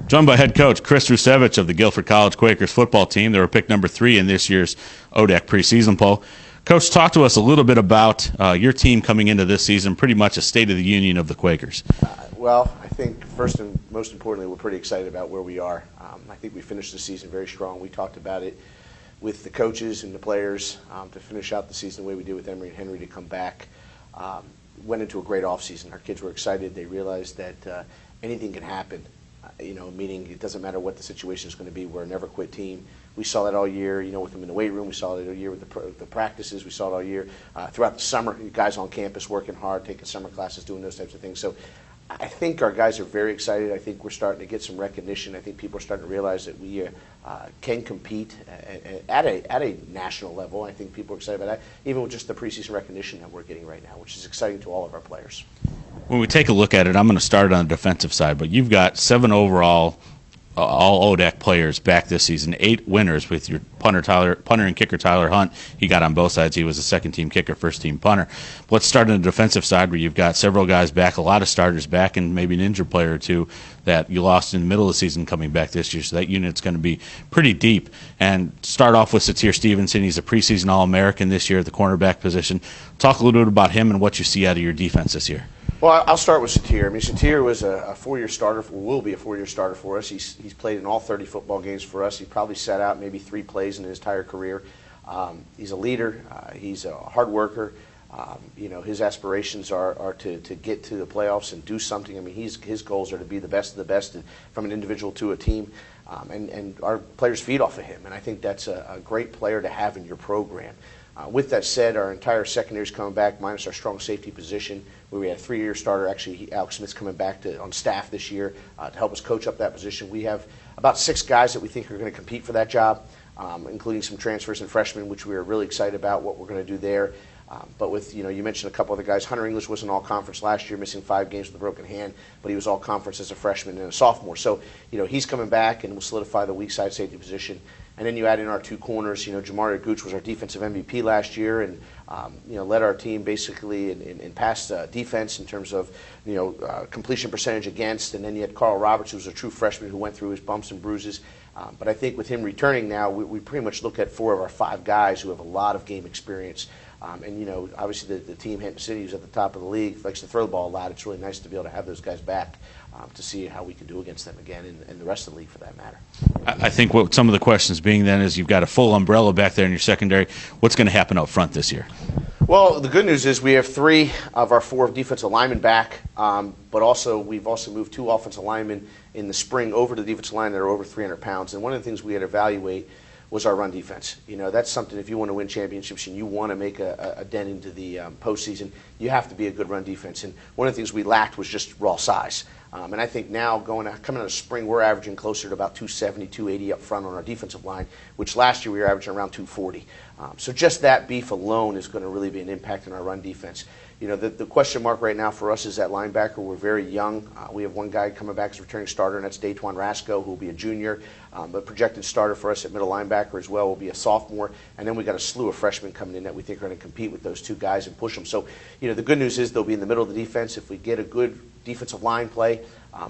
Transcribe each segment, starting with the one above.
Joined by head coach Chris Rusiewicz of the Guilford College Quakers football team. They were picked number 3 in this year's ODAC preseason poll. Coach, talk to us a little bit about your team coming into this season, pretty much a state of the union of the Quakers. Well, I think first and most importantly, we're pretty excited about where we are. I think we finished the season very strong. We talked about it with the coaches and the players to finish out the season the way we did with Emery and Henry to come back. Went into a great offseason. Our kids were excited. They realized that anything can happen. Meaning it doesn't matter what the situation is going to be. We're a never quit team. We saw that all year, with them in the weight room. We saw it all year with the practices. We saw it all year throughout the summer. Guys on campus working hard, taking summer classes, doing those types of things. So I think our guys are very excited. I think we're starting to get some recognition. I think people are starting to realize that we can compete at a national level. I think people are excited about that, even with just the preseason recognition that we're getting right now, which is exciting to all of our players. When we take a look at it, I'm going to start on the defensive side, but you've got 7 overall all ODAC players back this season, 8 winners with your punter and kicker Tyler Hunt. He got on both sides. He was a second-team kicker, first-team punter. But let's start on the defensive side where you've got several guys back, a lot of starters back, and maybe an injured player or two that you lost in the middle of the season coming back this year. So that unit's going to be pretty deep. And start off with Satir Stevenson. He's a preseason All-American this year at the cornerback position. Talk a little bit about him and what you see out of your defense this year. Well, I'll start with Satir. Satir was a 4-year starter, will be a 4-year starter for us. He's played in all 30 football games for us. He probably sat out maybe 3 plays in his entire career. He's a leader. He's a hard worker. His aspirations are to get to the playoffs and do something. His goals are to be the best of the best from an individual to a team. And our players feed off of him. And I think that's a great player to have in your program. With that said, our entire secondary is coming back, minus our strong safety position, where we had a 3-year starter. Actually, Alex Smith's coming back on staff this year to help us coach up that position. We have about 6 guys that we think are going to compete for that job, including some transfers and freshmen, which we are really excited about what we're going to do there. But with, you mentioned a couple other guys. Hunter English was an all-conference last year, missing 5 games with a broken hand, but he was all-conference as a freshman and a sophomore. So, he's coming back and will solidify the weak side safety position. And then you add in our 2 corners. Jamario Gooch was our defensive MVP last year and, led our team basically in pass defense in terms of, completion percentage against. And then you had Carl Roberts, who was a true freshman who went through his bumps and bruises. But I think with him returning now, we pretty much look at 4 of our 5 guys who have a lot of game experience. Obviously the team, Hampton City, who's at the top of the league, likes to throw the ball a lot. It's really nice to be able to have those guys back to see how we can do against them again and the rest of the league for that matter. I think what some of the questions being then is you've got a full umbrella back there in your secondary. What's going to happen up front this year? Well, the good news is we have 3 of our 4 defensive linemen back, but we've also moved 2 offensive linemen in the spring over to the defensive line that are over 300 pounds. And one of the things we had to evaluate was our run defense. That's something, if you want to win championships and you want to make a dent into the postseason, you have to be a good run defense. And one of the things we lacked was just raw size. And I think now coming out of spring, we're averaging closer to about 270, 280 up front on our defensive line, which last year we were averaging around 240. So just that beef alone is going to really be an impact on our run defense. The question mark right now for us is at linebacker. We're very young. We have 1 guy coming back as a returning starter, and that's Daquan Rasco, who will be a junior. The projected starter for us at middle linebacker as well will be a sophomore. And then we got a slew of freshmen coming in that we think are going to compete with those 2 guys and push them. So, the good news is they'll be in the middle of the defense. If we get a good defensive line play,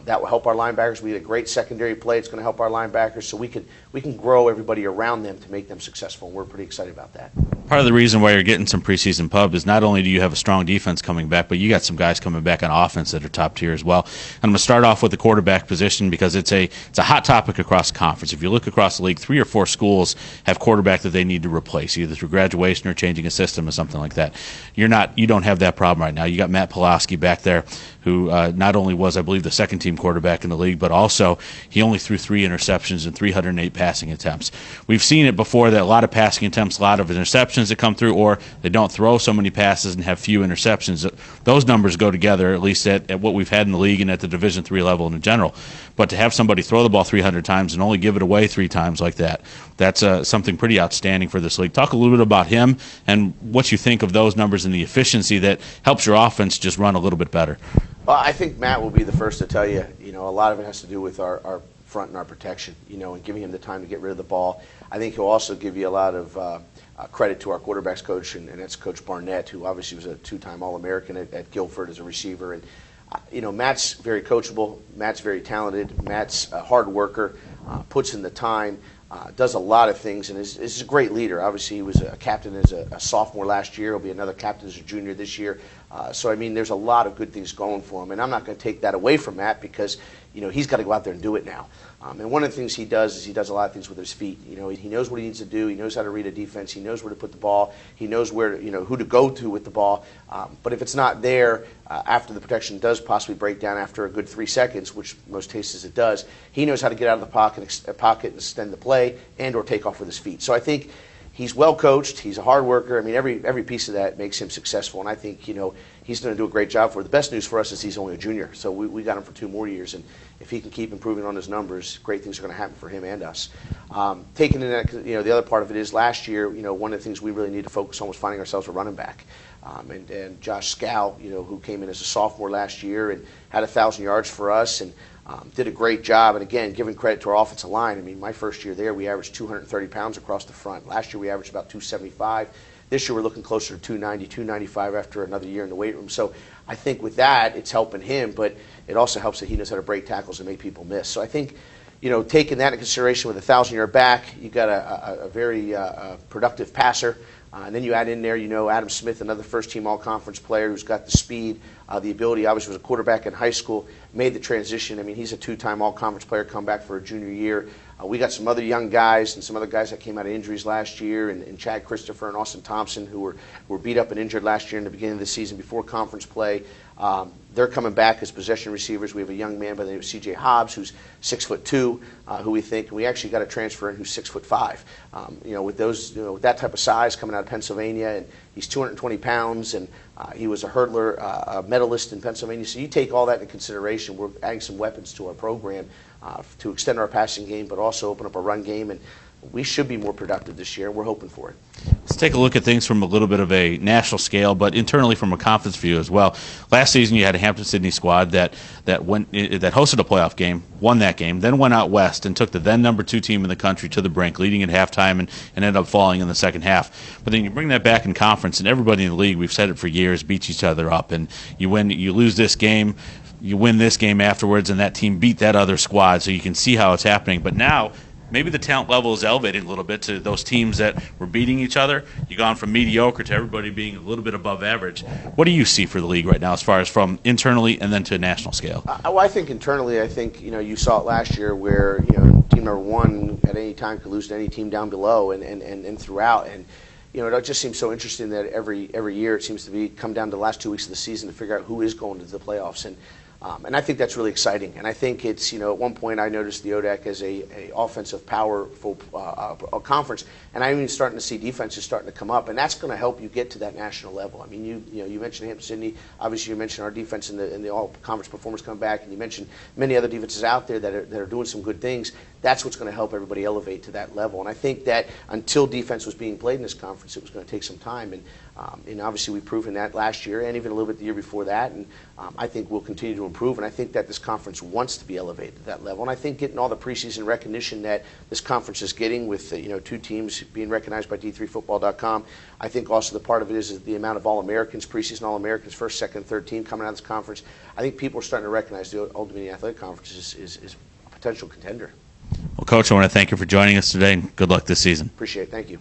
that will help our linebackers. We get a great secondary play. It's going to help our linebackers. So we can grow everybody around them to make them successful. And we're pretty excited about that. Part of the reason why you're getting some preseason pub is not only do you have a strong defense coming back, but you got some guys coming back on offense that are top tier as well. And I'm going to start off with the quarterback position because it's a hot topic across the conference. If you look across the league, 3 or 4 schools have quarterback that they need to replace, either through graduation or changing a system or something like that. You don't have that problem right now. You got Matt Pulaski back there, who not only was, I believe, the second-team quarterback in the league, but also he only threw 3 interceptions and 308 passing attempts. We've seen it before that a lot of passing attempts, a lot of interceptions that come through, or they don't throw so many passes and have few interceptions. Those numbers go together, at least at what we've had in the league and at the Division III level in general. But to have somebody throw the ball 300 times and only give it away 3 times like that, that's something pretty outstanding for this league. Talk a little bit about him and what you think of those numbers and the efficiency that helps your offense just run a little bit better. Well, I think Matt will be the first to tell you, a lot of it has to do with our front and our protection, and giving him the time to get rid of the ball. I think he'll also give you a lot of credit to our quarterbacks coach, and that's Coach Barnett, who obviously was a 2-time All-American at Guilford as a receiver. And Matt's very coachable. Matt's very talented. Matt's a hard worker, puts in the time, does a lot of things, and is a great leader. Obviously, he was a captain as a sophomore last year. He'll be another captain as a junior this year. So, I mean, there's a lot of good things going for him, and I'm not going to take that away from Matt because, he's got to go out there and do it now. And one of the things he does is he does a lot of things with his feet. He knows what he needs to do. He knows how to read a defense. He knows where to put the ball. He knows where to, who to go to with the ball. But if it's not there after the protection does possibly break down after a good 3 seconds, which most cases it does, he knows how to get out of the pocket and extend the play and or take off with his feet. So I think he's well coached. He's a hard worker. I mean, every piece of that makes him successful, and I think he's going to do a great job for it. The best news for us is he's only a junior, so we got him for 2 more years, and if he can keep improving on his numbers, great things are going to happen for him and us. Taking in that, the other part of it is last year, one of the things we really need to focus on was finding ourselves a running back. And Josh Scow, who came in as a sophomore last year and had 1,000 yards for us and did a great job. And again, giving credit to our offensive line. I mean, my first year there, we averaged 230 pounds across the front. Last year, we averaged about 275. This year, we're looking closer to 290, 295 after another year in the weight room. So I think with that, it's helping him, but it also helps that he knows how to break tackles and make people miss. So I think, taking that into consideration with a 1,000-yard back, you got a very productive passer. And then you add in there, Adam Smith, another first-team all-conference player who's got the speed, the ability. Obviously was a quarterback in high school, made the transition. I mean, he's a 2-time all-conference player, come back for a junior year. We got some other young guys and some other guys that came out of injuries last year, and Chad Christopher and Austin Thompson, who were beat up and injured last year in the beginning of the season before conference play. They're coming back as possession receivers. We have a young man by the name of C.J. Hobbs, who's 6'2", who we think, and we actually got a transfer in who's 6'5". With those, with that type of size coming out of Pennsylvania, and he's 220 pounds, and he was a hurdler, a medalist in Pennsylvania. So you take all that into consideration. We're adding some weapons to our program to extend our passing game, but also open up a run game, and we should be more productive this year, and we're hoping for it. Let's take a look at things from a little bit of a national scale, but internally from a conference view as well. Last season, you had a Hampton-Sydney squad that hosted a playoff game, won that game, then went out west and took the then number 2 team in the country to the brink, leading at halftime and ended up falling in the second half. But then you bring that back in conference, and everybody in the league, we've said it for years, beats each other up, and you lose this game, you win this game afterwards, and that team beat that other squad, so you can see how it's happening. But now, maybe the talent level is elevated a little bit to those teams that were beating each other. You've gone from mediocre to everybody being a little bit above average. What do you see for the league right now as far as from internally and then to a national scale? Well, I think internally, you saw it last year where, team number 1 at any time could lose to any team down below and throughout. And, it just seems so interesting that every year it seems to come down to the last 2 weeks of the season to figure out who is going to the playoffs. And I think that's really exciting. And I think it's, at one point I noticed the ODAC as a offensive powerful conference, and I'm even starting to see defenses starting to come up, and that's going to help you get to that national level. I mean, you mentioned Hampton-Sydney. Obviously, you mentioned our defense and the all-conference performance coming back, and you mentioned many other defenses out there that are doing some good things. That's what's going to help everybody elevate to that level. And I think that until defense was being played in this conference, it was going to take some time. And obviously we've proven that last year and even a little bit the year before that. And I think we'll continue to improve. And I think that this conference wants to be elevated to that level. And I think getting all the preseason recognition that this conference is getting with 2 teams being recognized by D3Football.com, I think also the part of it is the amount of All-Americans, preseason All-Americans, first, second, third team coming out of this conference. I think people are starting to recognize the Old Dominion Athletic Conference is a potential contender. Well, Coach, I want to thank you for joining us today, and good luck this season. Appreciate it. Thank you.